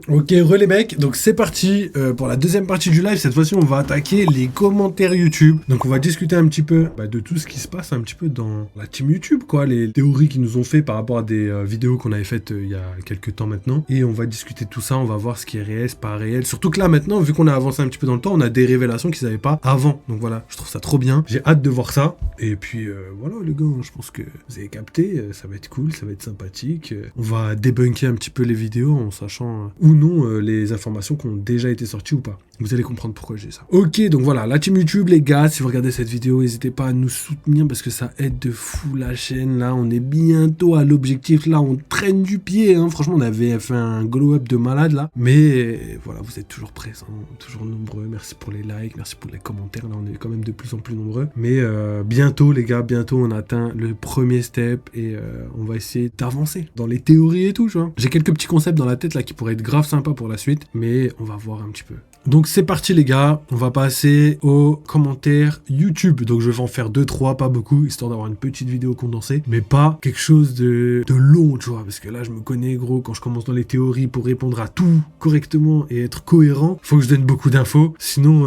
Ok, relais mecs, donc c'est parti pour la deuxième partie du live. Cette fois-ci, on va attaquer les commentaires YouTube. Donc on va discuter un petit peu de tout ce qui se passe un petit peu dans la team YouTube, quoi, les théories qu'ils nous ont fait par rapport à des vidéos qu'on avait faites il y a quelques temps maintenant. Et on va discuter de tout ça, on va voir ce qui est réel, ce pas réel. Surtout que là maintenant, vu qu'on a avancé un petit peu dans le temps, on a des révélations qu'ils n'avaient pas avant. Donc voilà, je trouve ça trop bien. J'ai hâte de voir ça. Et puis voilà les gars, je pense que vous avez capté, ça va être cool, ça va être sympathique. On va débunker un petit peu les vidéos en sachant ou non les informations qui ont déjà été sorties ou pas. Vous allez comprendre pourquoi je dis ça. Ok, donc voilà, la team YouTube, les gars, si vous regardez cette vidéo, n'hésitez pas à nous soutenir parce que ça aide de fou la chaîne. Là, on est bientôt à l'objectif. Là, on traîne du pied. Hein. Franchement, on avait fait un glow-up de malade là. Mais voilà, vous êtes toujours présents, toujours nombreux. Merci pour les likes, merci pour les commentaires. Là, on est quand même de plus en plus nombreux. Mais bientôt, les gars, bientôt, on atteint le premier step et on va essayer d'avancer dans les théories et tout, tu vois. J'ai quelques petits concepts dans la tête là qui pourraient être grave sympas pour la suite, mais on va voir un petit peu. Donc c'est parti les gars, on va passer aux commentaires YouTube. Donc je vais en faire 2-3, pas beaucoup, histoire d'avoir une petite vidéo condensée, mais pas quelque chose de long, tu vois, parce que là je me connais gros, quand je commence dans les théories pour répondre à tout correctement et être cohérent, faut que je donne beaucoup d'infos, sinon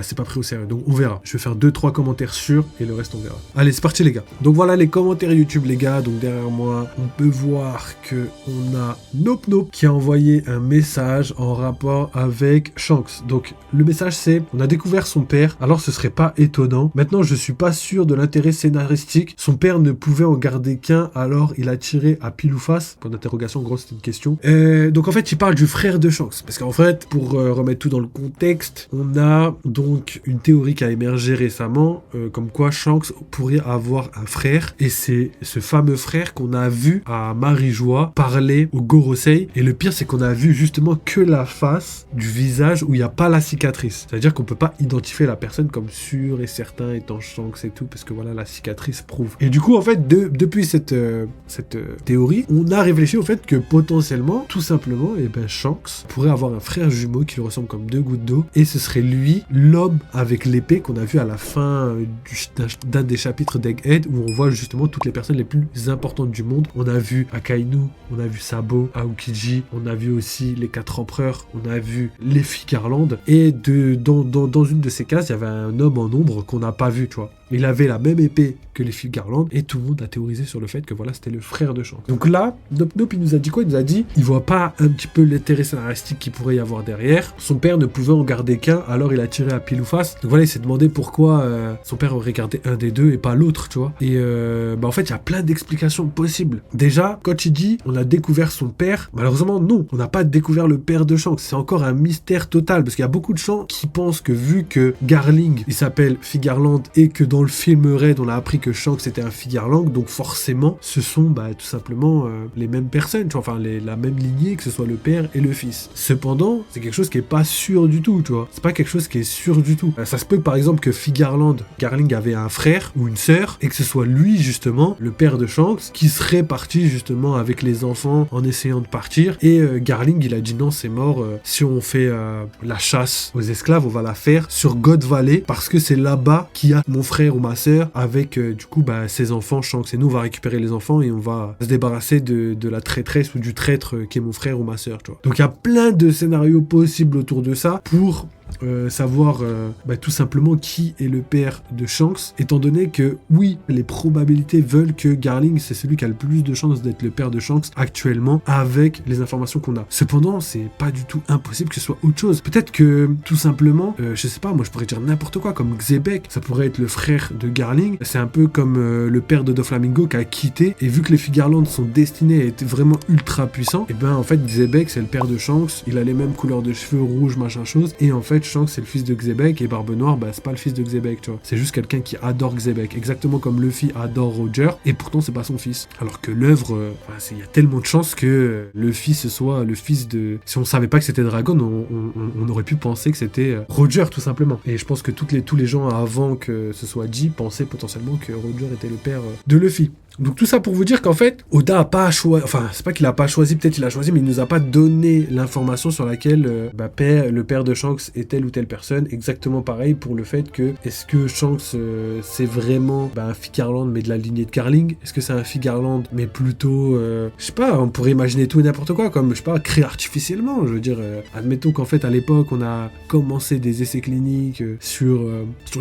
c'est pas pris au sérieux. Donc on verra, je vais faire 2-3 commentaires sûrs et le reste on verra. Allez c'est parti les gars. Donc voilà les commentaires YouTube les gars, donc derrière moi on peut voir que on a Nope Nope qui a envoyé un message en rapport avec Shanks. Donc le message c'est: on a découvert son père, alors ce serait pas étonnant. Maintenant je suis pas sûr de l'intérêt scénaristique. Son père ne pouvait en garder qu'un, alors il a tiré à pile ou face. Point d'interrogation, en gros c'est une question. Donc en fait il parle du frère de Shanks. Parce qu'en fait, pour remettre tout dans le contexte, on a donc une théorie qui a émergé récemment, comme quoi Shanks pourrait avoir un frère. Et c'est ce fameux frère qu'on a vu à Marijois parler au Gorosei. Et le pire c'est qu'on a vu justement que la face du visage où il n'y a pas la cicatrice. C'est-à-dire qu'on peut pas identifier la personne comme sûr et certain étant Shanks et tout, parce que voilà, la cicatrice prouve. Et du coup, en fait, depuis cette théorie, on a réfléchi au fait que potentiellement, tout simplement, Shanks pourrait avoir un frère jumeau qui lui ressemble comme deux gouttes d'eau, et ce serait lui, l'homme avec l'épée qu'on a vu à la fin d'un des chapitres d'Egghead, où on voit justement toutes les personnes les plus importantes du monde. On a vu Akainu, on a vu Sabo, Aokiji, on a vu aussi les 4 empereurs, on a vu les filles Garland, et dans une de ces cases, il y avait un homme en ombre qu'on n'a pas vu, tu vois. Il avait la même épée que les filles Garland, et tout le monde a théorisé sur le fait que voilà, c'était le frère de Shanks. Donc là, Nope il nous a dit quoi? Il nous a dit, il voit pas un petit peu l'intérêt scénaristique qu'il pourrait y avoir derrière. Son père ne pouvait en garder qu'un, alors il a tiré à pile ou face. Donc voilà, il s'est demandé pourquoi son père aurait gardé un des deux et pas l'autre, tu vois. Et en fait, il y a plein d'explications possibles. Déjà, quand il dit, on a découvert son père, malheureusement, non, on n'a pas découvert le père de Shanks. C'est encore un mystère total, parce qu'il y a beaucoup de gens qui pensent que vu que Garling, il s'appelle Figarland, et que dans le film Red, on a appris que Shanks était un Figarland, donc forcément, ce sont tout simplement les mêmes personnes, tu vois, enfin la même lignée, que ce soit le père et le fils. Cependant, c'est quelque chose qui est pas sûr du tout, tu vois. C'est pas quelque chose qui est sûr du tout. Ça se peut par exemple que Garling avait un frère ou une sœur, et que ce soit lui justement, le père de Shanks, qui serait parti justement avec les enfants en essayant de partir, et Garling il a dit non, c'est mort, si on fait la chasse aux esclaves, on va la faire sur God Valley, parce que c'est là-bas qu'il y a mon frère ou ma sœur avec ses enfants Shanks, et nous on va récupérer les enfants et on va se débarrasser de la traîtresse ou du traître qui est mon frère ou ma sœur, tu vois. Donc il y a plein de scénarios possibles autour de ça pour savoir tout simplement qui est le père de Shanks, étant donné que oui, les probabilités veulent que Garling c'est celui qui a le plus de chances d'être le père de Shanks actuellement avec les informations qu'on a. Cependant, c'est pas du tout impossible que ce soit autre chose. Peut-être que tout simplement, je sais pas, moi je pourrais dire n'importe quoi, comme Xebec, ça pourrait être le frère de Garling. C'est un peu comme le père de Doflamingo qui a quitté, et vu que les filles Garland sont destinées à être vraiment ultra puissants, et en fait Xebec c'est le père de Shanks, il a les mêmes couleurs de cheveux, rouge machin chose, et en fait Shanks c'est le fils de Xebec, et Barbe Noire c'est pas le fils de Xebec, tu vois, c'est juste quelqu'un qui adore Xebec, exactement comme Luffy adore Roger, et pourtant c'est pas son fils, alors que l'œuvre, il y a tellement de chances que Luffy ce soit le fils de, si on savait pas que c'était Dragon, on aurait pu penser que c'était Roger tout simplement, et je pense que tous les gens avant que ce soit G pensaient potentiellement que Roger était le père de Luffy. Donc tout ça pour vous dire qu'en fait, Oda a pas choisi, enfin c'est pas qu'il a pas choisi, peut-être il a choisi, mais il nous a pas donné l'information sur laquelle le père de Shanks est telle ou telle personne. Exactement pareil pour le fait que, est-ce que Shanks c'est vraiment un Figarland mais de la lignée de Carling? Est-ce que c'est un Figarland mais plutôt, je sais pas, on pourrait imaginer tout et n'importe quoi, comme, je sais pas, créé artificiellement, je veux dire, admettons qu'en fait à l'époque on a commencé des essais cliniques sur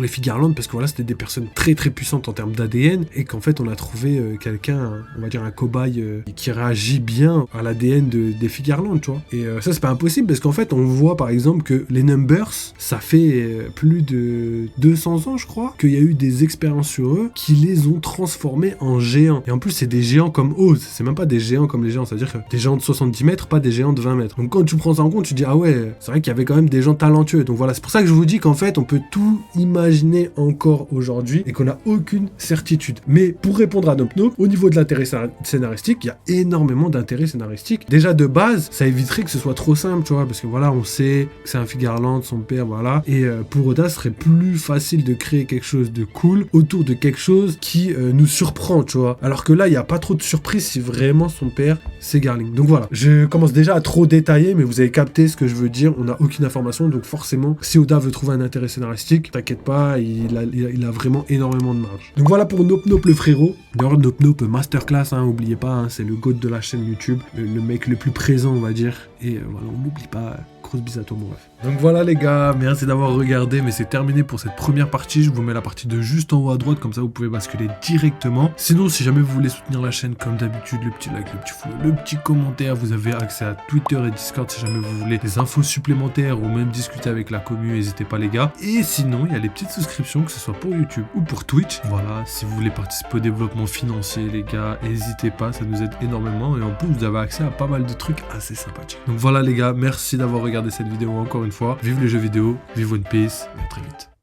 les Figarland parce que voilà, c'était des personnes très très puissantes en termes d'ADN et qu'en fait on a trouvé quelqu'un, on va dire un cobaye qui réagit bien à l'ADN des Figarland, tu vois. Et ça c'est pas impossible parce qu'en fait on voit par exemple que les Numbers, ça fait plus de 200 ans je crois qu'il y a eu des expériences sur eux qui les ont transformés en géants. Et en plus c'est des géants comme Oz, c'est même pas des géants comme les géants, c'est-à-dire que des géants de 70 mètres, pas des géants de 20 mètres. Donc quand tu prends ça en compte, tu te dis ah ouais, c'est vrai qu'il y avait quand même des gens talentueux. Donc voilà, c'est pour ça que je vous dis qu'en fait on peut tout imaginer encore aujourd'hui et qu'on n'a aucune certitude. Mais pour répondre à Nope Nope, au niveau de l'intérêt scénaristique, il y a énormément d'intérêt scénaristique. Déjà de base, ça éviterait que ce soit trop simple, tu vois, parce que voilà, on sait que c'est un Figarland, son père, voilà. Et pour Oda, ce serait plus facile de créer quelque chose de cool autour de quelque chose qui nous surprend, tu vois. Alors que là, il n'y a pas trop de surprise si vraiment son père, c'est Garling. Donc voilà, je commence déjà à trop détailler, mais vous avez capté ce que je veux dire. On n'a aucune information, donc forcément, si Oda veut trouver un intérêt scénaristique, t'inquiète pas, il a vraiment énormément de marge. Donc voilà pour Nope Nope le frérot. D'ailleurs, Nope Nope Masterclass, hein, oubliez pas, hein, c'est le GOAT de la chaîne YouTube, le mec le plus présent, on va dire. Et voilà, on n'oublie pas. Grosse bise à toi, mon ref. Donc voilà les gars, merci d'avoir regardé, mais c'est terminé pour cette première partie. Je vous mets la partie de juste en haut à droite, comme ça vous pouvez basculer directement. Sinon, si jamais vous voulez soutenir la chaîne, comme d'habitude, le petit like, le petit follow, le petit commentaire, vous avez accès à Twitter et Discord si jamais vous voulez des infos supplémentaires ou même discuter avec la commu, n'hésitez pas les gars. Et sinon, il y a les petites souscriptions, que ce soit pour YouTube ou pour Twitch. Voilà, si vous voulez participer au développement financier les gars, n'hésitez pas, ça nous aide énormément. Et en plus, vous avez accès à pas mal de trucs assez sympathiques. Donc voilà les gars, merci d'avoir regardé cette vidéo encore une fois. Vive les jeux vidéo, vive One Piece, et à très vite.